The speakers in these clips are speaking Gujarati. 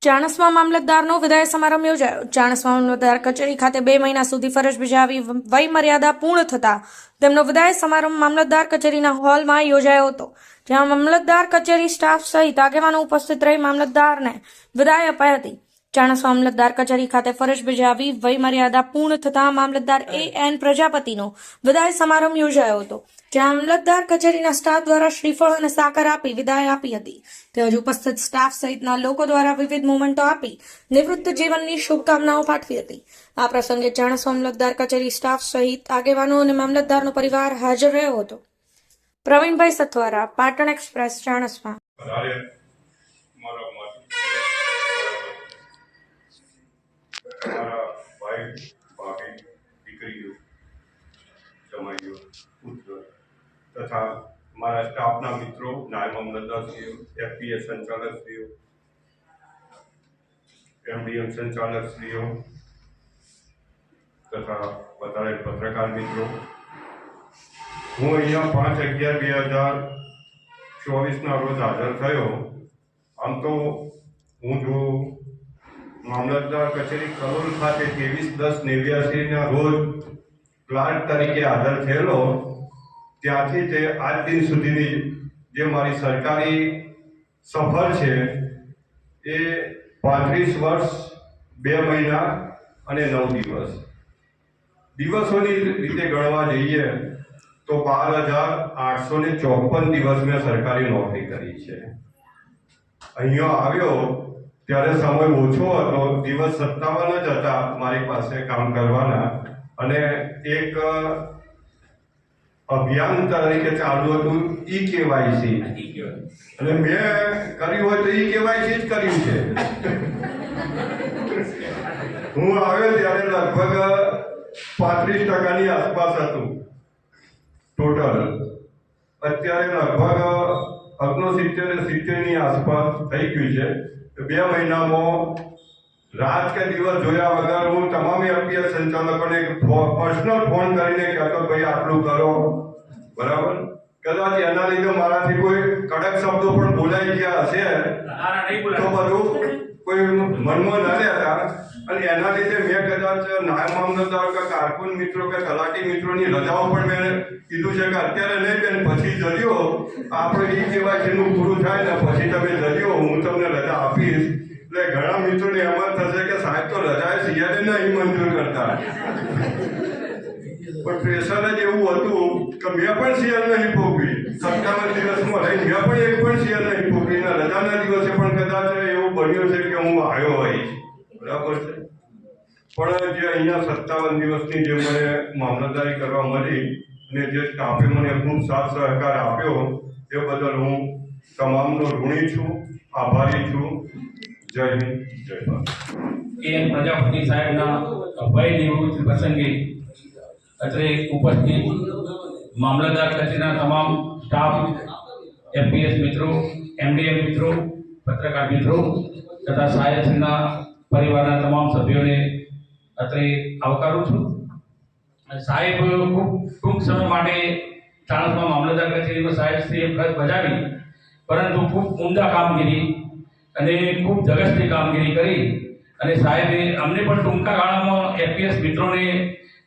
ચાણસ્મા મામલતદારનો વિદાય સમારંભ યોજાયો। ચાણસ્મા મામલતદાર કચેરી ખાતે 2 મહિના સુધી ફરજ બજાવી વય મર્યાદા પૂર્ણ થતા તેમનો વિદાય સમારંભ મામલતદાર કચેરીના હોલમાં યોજાયો હતો, જ્યાં મામલતદાર કચેરી સ્ટાફ સહિત આગેવાનો ઉપસ્થિત રહી મામલતદારને વિદાય અપાઈ હતી। ચાણસ્મા મામલતદાર કચેરી ખાતે ફરજ બજાવી વય મર્યાદા પૂર્ણ થતા મામલતદાર A.N. પ્રજાપતિનો વિદાય સમારંભ યોજાયો હતો, જ્યાં મામલતદાર કચેરીના સ્ટાફ દ્વારા શ્રીફળ અને સાકર આપી વિદાય આપી હતી। તેમજ ઉપસ્થિત સ્ટાફ સહિતના લોકો દ્વારા વિવિધ મોમેન્ટો આપી નિવૃત્ત જીવનની શુભકામનાઓ પાઠવી હતી। આ પ્રસંગે ચાણસ્મા મામલતદાર કચેરી સ્ટાફ સહિત આગેવાનો અને મામલતદારનો પરિવાર હાજર રહ્યો હતો। પ્રવીણભાઈ સથવારા, પાટણ એક્સપ્રેસ, ચાણસ્મા। तथा हमारा स्टाफना मित्रों, नायब मामलतदारश्रीओ, FPS संचालकश्रीओ, MDM संचालकश्रीओ तथा બધા પત્રકાર મિત્રો, હું અહીંયા 5/11/2024 રોજ હાજર થયો। આમ તો હું જો મામલતદાર કચેરી કલોલ ખાતે 23/10/89 રોજ ક્લાર્ક તરીકે હાજર થયેલો, ત્યાંથી તે આજ દિન સુધીની જે મારી સરકારી સફર છે એ 35 વર્ષ 2 મહિના અને 9 દિવસ। દિવસોની રીતે ગણવા જઈએ તો 12,854 દિવસ મેં સરકારી નોકરી કરી છે। અહીંયા આવ્યો ત્યારે સમય ઓછો હતો, દિવસ 57 જ હતા મારી પાસે કામ કરવાના, અને એક અભિયાન તરીકે ચાલુ હતું E-KYC, અને મેં કર્યું હોય તો E-KYC જ કર્યું છે। હું આવ્યો ત્યારે લગભગ 35% આસપાસ હતું ટોટલ, અત્યારે લગભગ 69-70 આસપાસ થઈ ગયું છે। 2 મહિનામાં રાત કે દિવસ જોયા વગર હું તમામ FPS સંચાલકોને પર્સનલ ફોન કરીને કહેતો, ભાઈ આટલું કરો, બરાબર। કદાચ એના લીધે મારાથી કોઈ કડક શબ્દો પણ બોલાઈ ગયા હશે તો બધું કોઈ મનમાં ન લેતા, અને એના લીધે મેં કદાચ નાયબ મામલતદાર કે કારકુન મિત્રો કે તલાટી મિત્રોની રજાઓ પણ મેં કીધું છે કે અત્યારે નહીં બેન, પછી જજો, આપણે E-KYC નું પૂરું થાય ને પછી તમે જજો, હું તમને રજા આપીશ। એટલે ઘણા મિત્રોને એમ જ થશે કે સાહેબ તો રજાએ સિયાને નહીં મંજૂર કરતા, પણ પ્રેશર જ એવું હતું કે મેં પણ સિયર નહીં ભોગવી। 57 દિવસમાં રહી મેં પણ એક પણ સિયર નહીં ભોગવી, ને રજાના દિવસે પણ કદાચ એવું બન્યું છે કે હું આવ્યો હોઈશ, બરાબર છે। પણ જે અહીંયા 57 દિવસની જે મને મામલતદારી કરવા મળી અને જે સ્ટાફે મને ખૂબ સાથ સહકાર આપ્યો એ બદલ હું તમામનો ઋણી છું, આભારી છું। જય હિન્દ, જય ભારત। A.N. પ્રજાપતિ સાહેબના ભય નિવૃત્તિ પ્રસંગે અત્રે ઉપસ્થિત મામલતદાર કચેરીના તમામ સ્ટાફ, FPS મિત્રો, MDM મિત્રો, પત્રકાર મિત્રો તથા સાહેબના પરિવારના તમામ સભ્યોને અત્રે આવકારું છું। સાહેબ ખૂબ ટૂંક સમય માટે ચાણસ્મા મામલતદાર કચેરીમાં સાહેબશ્રીએ ફરજ બજાવી, પરંતુ ખૂબ ઉમદા કામગીરી અને ખૂબ ધગશથી કામગીરી કરી, અને સાહેબે અમને પણ ટૂંકા ગાળામાં FPS મિત્રોને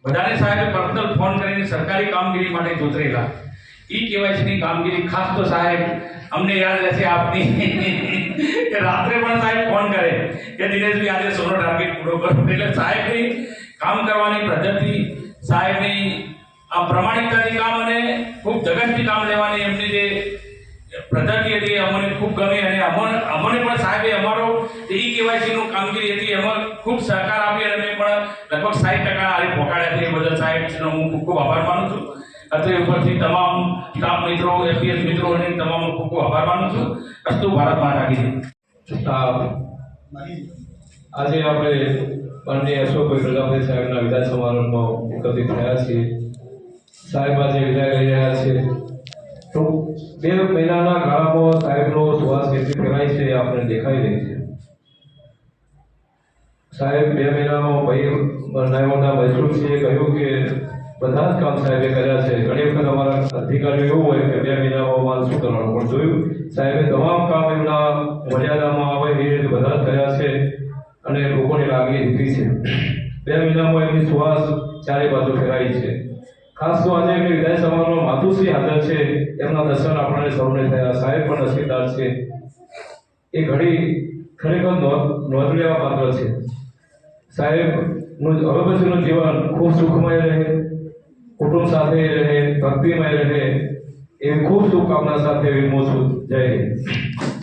બધાને સાહેબે પર્સનલ ફોન કરીને સરકારી કામગીરી માટે જોતરેલા। E-KYC ની કામગીરી ખાસ તો સાહેબ અમને યાદ રહેશે આપની કે રાત્રે પણ સાહેબ ફોન કરે કે દિનેશભાઈ આજે સોનો ટાર્ગેટ પૂરો કરો। એટલે સાહેબની કામ કરવાની પદ્ધતિ, સાહેબની આ પ્રામાણિકતાથી કામ અને ખૂબ ધગશથી કામ લેવાની એમની જે પદ્ધતિ હતી અમને ખૂબ ગમી, અને અમને પણ સાહેબે અમારો E-KYC નું કામગીરી હતી એમાં ખૂબ સહકાર આપી, અને અમે પણ લગભગ 60% આરે પહોંચાડ્યા છે। એ બદલ સાહેબનો હું ખૂબ આભાર માનું છું। અત્રે ઉપરથી તમામ સ્ટાફ મિત્રો, FPS મિત્રો અને તમામનો ખૂબ આભાર માનું છું। અસ્તુ ભારત માતા કી જય। આજે આપણે માનનીય અશોકભાઈ પ્રજાપતિ સાહેબના વિદાય સમારંભમાં ઉપસ્થિત થયા છીએ। સાહેબ આજે વિદાય લઈ રહ્યા છે, તો 2 મહિનાના ગાળામાં સાહેબનો શ્વાસ કેટલી ફેરાય છે આપણે દેખાઈ રહી છે। સાહેબ 2 મહિનામાં નાયબના મહેસૂલશ્રીએ કહ્યું કે બધા જ કામ સાહેબે કર્યા છે। ઘણી વખત અમારા અધિકારીઓ એવું હોય કે 2 મહિનામાં માલ શું કરવાનું, પણ જોયું સાહેબે તમામ કામ એમના મર્યાદામાં આવે એ રીતે બધા જ કર્યા છે। વીતી છે. 2 મહિનામાં એમની સુવાસ ચારે બાજુ ફેલાઈ છે. ખાસ તો આજે એમની વિદાય સમારોહમાં માતુશ્રી હાજર છે. એમના દર્શન આપણને સૌને થયા. સાહેબ પણ નસીબદાર છે. એ ઘડી ખરેખર નોંધ લેવા પાત્ર છે. સાહેબનું હવે પછીનું જીવન ખૂબ સુખમય રહે, કુટુંબ સાથે રહે, ભક્તિમય રહે એવી ખૂબ શુભકામના સાથે વિરમું છું. જય હિન્દ.